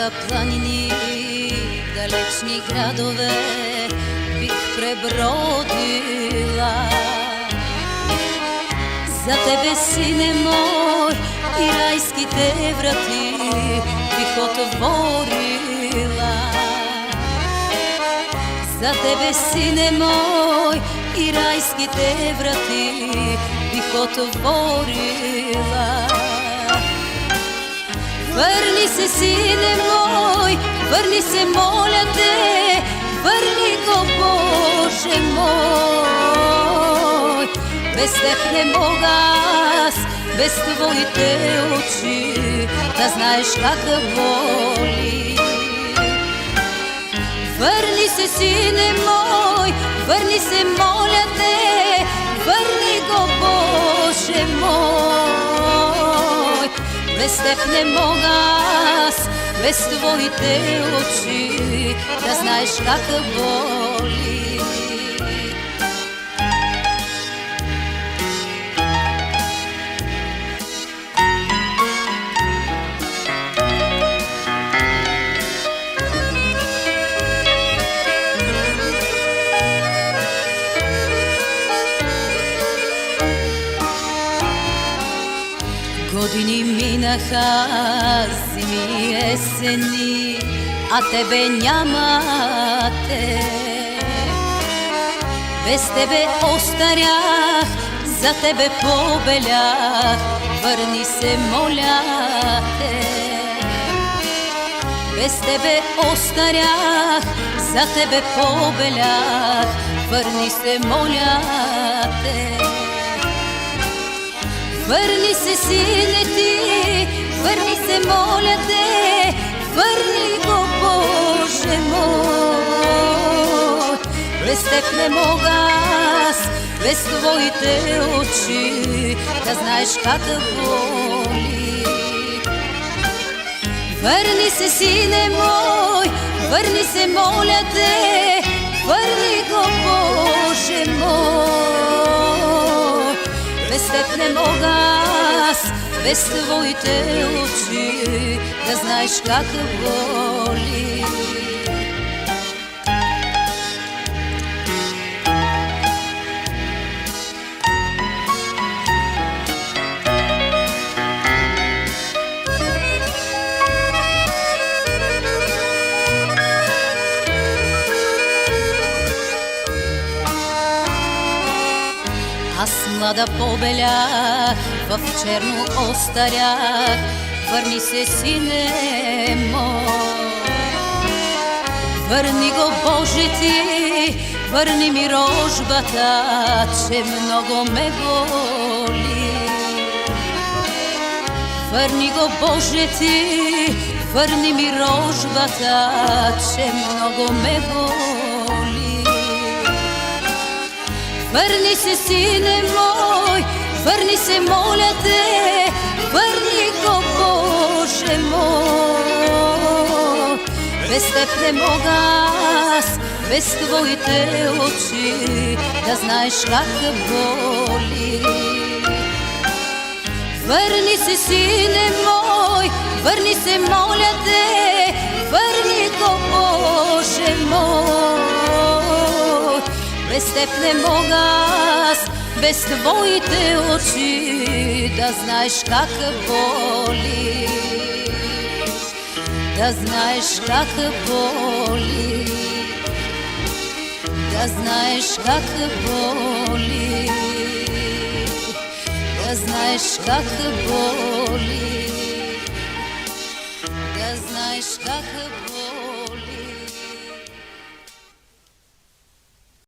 гората, планини, далечни градове бих пребродила. За тебе, сине мой, и райските врати бих отворила. За тебе, сине мой, и райските врати бих отворила. Върни се, сине мой, върни се, моля те, върни го, Боже мой. Без теб не мога аз, без твоите очи, да знаеш как боли. Върни се, сине мой, върни се, моля те, върни го, Боже мой. Без теб не мога аз, без твоите очи, да знаеш как боли. Години минаха, зими, есени, а тебе нямате. Без тебе остарях, за тебе побелях, върни се, моля те. Без тебе остарях, за тебе побелях, върни се, моля те. Върни се, сине ти, върни се, моля те, върни го, Боже мой. Без теб не мога аз, без твоите очи, да знаеш как боли. Върни се, сине мой, върни се, моля те, върни го, Боже мой. Без теб не мога аз, без твоите очи, да знаеш как боли. Аз млада побелях, в черно остарях, върни се, сине мой. Върни го, Боже ти, върни ми рожбата, че много ме боли. Върни го, Боже ти, върни ми рожбата, че много ме боли. Върни се, сине мой, върни се, моля те, върни го, Боже мой. Без теб не мога аз, без твоите очи, да знаеш как боли. Върни се, сине мой, върни се, моля те, върни го, Боже мой. Без теб не мога аз, без твоите очи, да знаеш как боли. Да знаеш как боли. Да знаеш как боли. Да знаеш как боли. Да знаеш как боли.